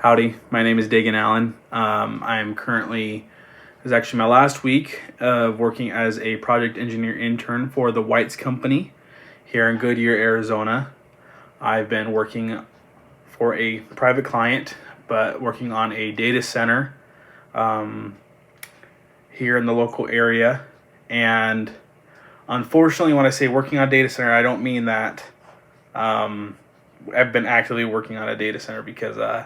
Howdy, my name is Dagan Allen. I'm currently, this is actually my last week of working as a project engineer intern for the Weitz Company here in Goodyear, Arizona. I've been working for a private client, but working on a data center here in the local area. And unfortunately, when I say working on a data center, I don't mean that I've been actively working on a data center because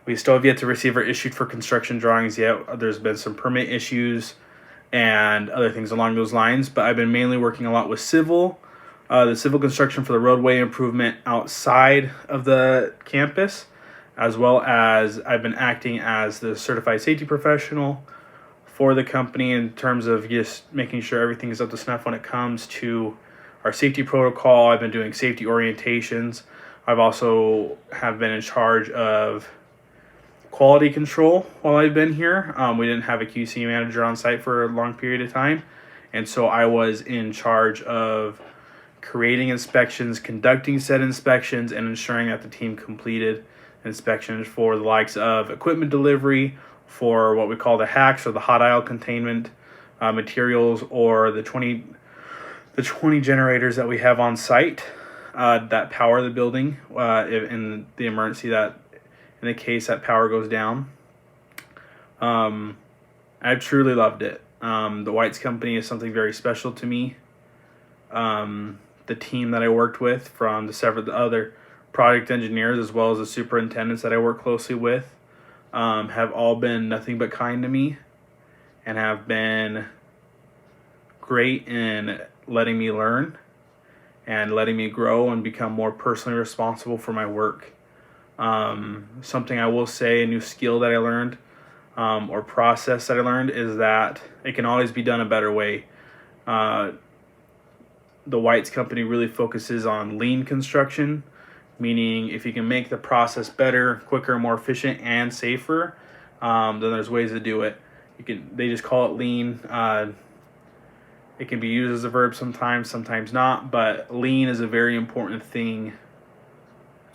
we still have yet to receive our issued for construction drawings yet. There's been some permit issues and other things along those lines, but I've been mainly working a lot with the civil construction for the roadway improvement outside of the campus, as well as I've been acting as the certified safety professional for the company in terms of just making sure everything is up to snuff when it comes to our safety protocol. I've been doing safety orientations. I've also have been in charge of quality control while I've been here. We didn't have a QC manager on site for a long period of time, and so I was in charge of creating inspections, conducting said inspections, and ensuring that the team completed inspections for the likes of equipment delivery, for what we call the hacks or the hot aisle containment materials, or the 20 generators that we have on site that power the building in the emergency that in the case that power goes down. I've truly loved it. The Weitz Company is something very special to me. The team that I worked with, from the other project engineers as well as the superintendents that I work closely with, have all been nothing but kind to me and have been great in letting me learn and letting me grow and become more personally responsible for my work. Something I will say, a new skill that I learned or process that I learned, is that it can always be done a better way. The Weitz Company really focuses on lean construction, meaning if you can make the process better, quicker, more efficient, and safer, then there's ways to do it. They just call it lean. It can be used as a verb sometimes not, but lean is a very important thing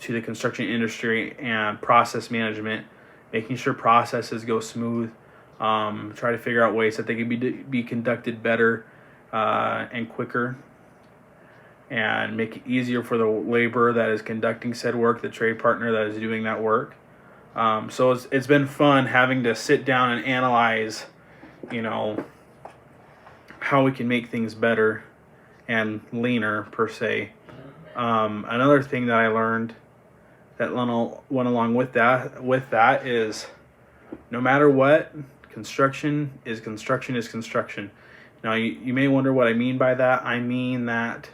to the construction industry and process management, making sure processes go smooth, try to figure out ways that they can be conducted better and quicker, and make it easier for the laborer that is conducting said work, the trade partner that is doing that work. So it's been fun having to sit down and analyze, how we can make things better and leaner per se. Another thing that I learned that went along with that is, no matter what, construction is construction. Now you may wonder what I mean by that. I mean that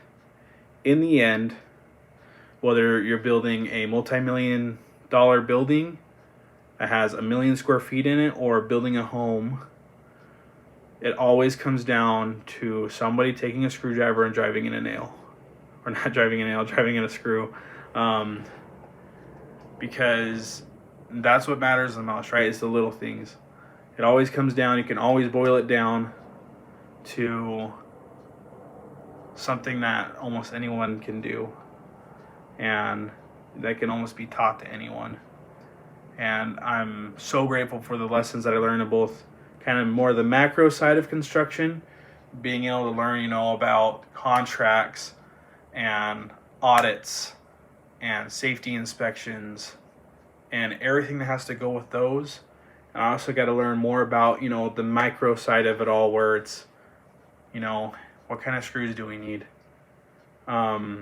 in the end, whether you're building a multi-million-dollar building that has 1 million square feet in it, or building a home, it always comes down to somebody taking a screwdriver and driving in a nail. Or not driving in a nail, driving in a screw. Because that's what matters the most, right? It's the little things. It always comes down, you can always boil it down to something that almost anyone can do, and that can almost be taught to anyone. And I'm so grateful for the lessons that I learned in both kind of more the macro side of construction, being able to learn, about contracts and audits and safety inspections and everything that has to go with those. And I also got to learn more about, the micro side of it all, where it's, what kind of screws do we need? How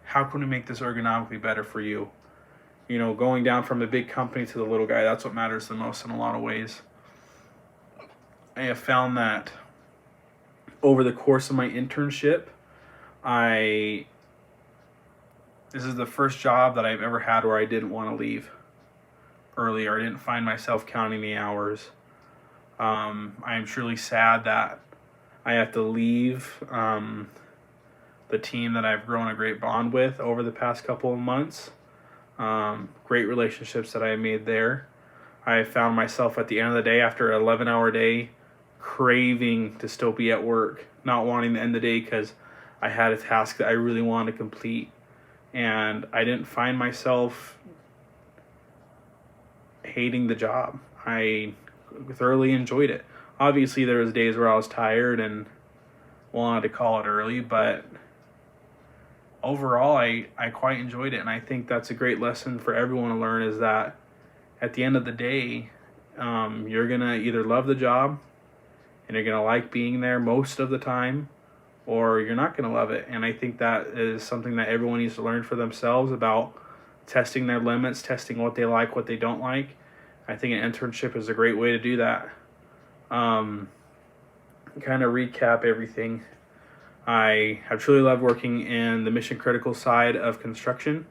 can we make this ergonomically better for you? Going down from the big company to the little guy, that's what matters the most in a lot of ways. I have found that over the course of my internship, this is the first job that I've ever had where I didn't want to leave early, or I didn't find myself counting the hours. I am truly sad that I have to leave the team that I've grown a great bond with over the past couple of months. Great relationships that I made there. I found myself at the end of the day, after an 11-hour day, craving to still be at work, not wanting to end the day because I had a task that I really wanted to complete. And I didn't find myself hating the job. I thoroughly enjoyed it. Obviously, there was days where I was tired and wanted to call it early, but overall, I quite enjoyed it. And I think that's a great lesson for everyone to learn, is that at the end of the day, you're going to either love the job and you're going to like being there most of the time, or you're not going to love it. And I think that is something that everyone needs to learn for themselves about testing their limits, testing what they like, what they don't like. I think an internship is a great way to do that. Kind of recap everything. I have truly loved working in the mission critical side of construction.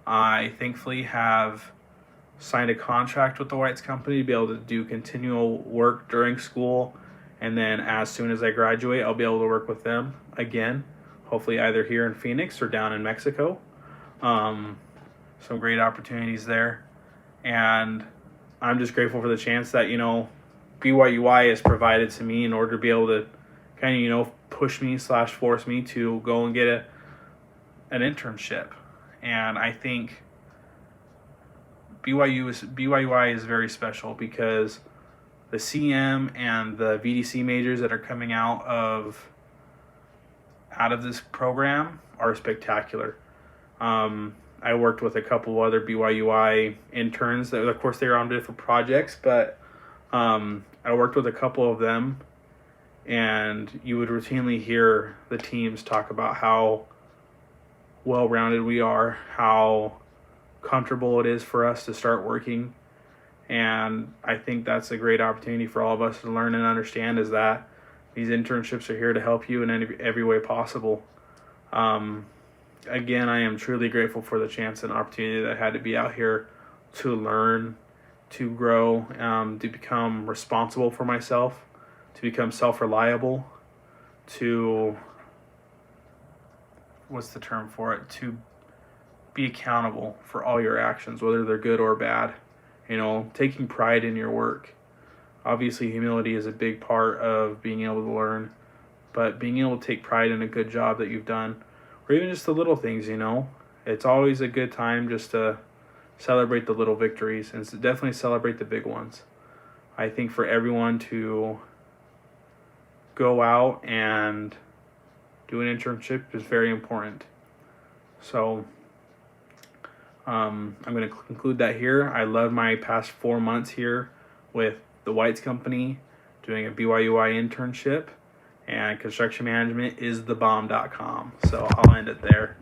I thankfully have signed a contract with the Weitz Company to be able to do continual work during school, and then as soon as I graduate, I'll be able to work with them again, hopefully either here in Phoenix or down in Mexico. Some great opportunities there, and I'm just grateful for the chance that, BYUI has provided to me in order to be able to kind of, push me / force me to go and get an internship. And I think BYUI is very special because the CM and the VDC majors that are coming out of this program are spectacular. I worked with a couple other BYUI interns that, of course, they were on different projects, but I worked with a couple of them, and you would routinely hear the teams talk about how well-rounded we are, how comfortable it is for us to start working. And I think that's a great opportunity for all of us to learn and understand, is that these internships are here to help you in every way possible. Again, I am truly grateful for the chance and opportunity that I had to be out here to learn, to grow, to become responsible for myself, to become self-reliable, to, what's the term for it, to be accountable for all your actions, whether they're good or bad. Taking pride in your work. Obviously, humility is a big part of being able to learn, but being able to take pride in a good job that you've done, or even just the little things, it's always a good time just to celebrate the little victories and definitely celebrate the big ones. I think for everyone to go out and do an internship is very important. So I'm going to conclude that here. I love my past 4 months here with the Weitz Company, doing a BYUI internship, and construction management is thebomb.com. So I'll end it there.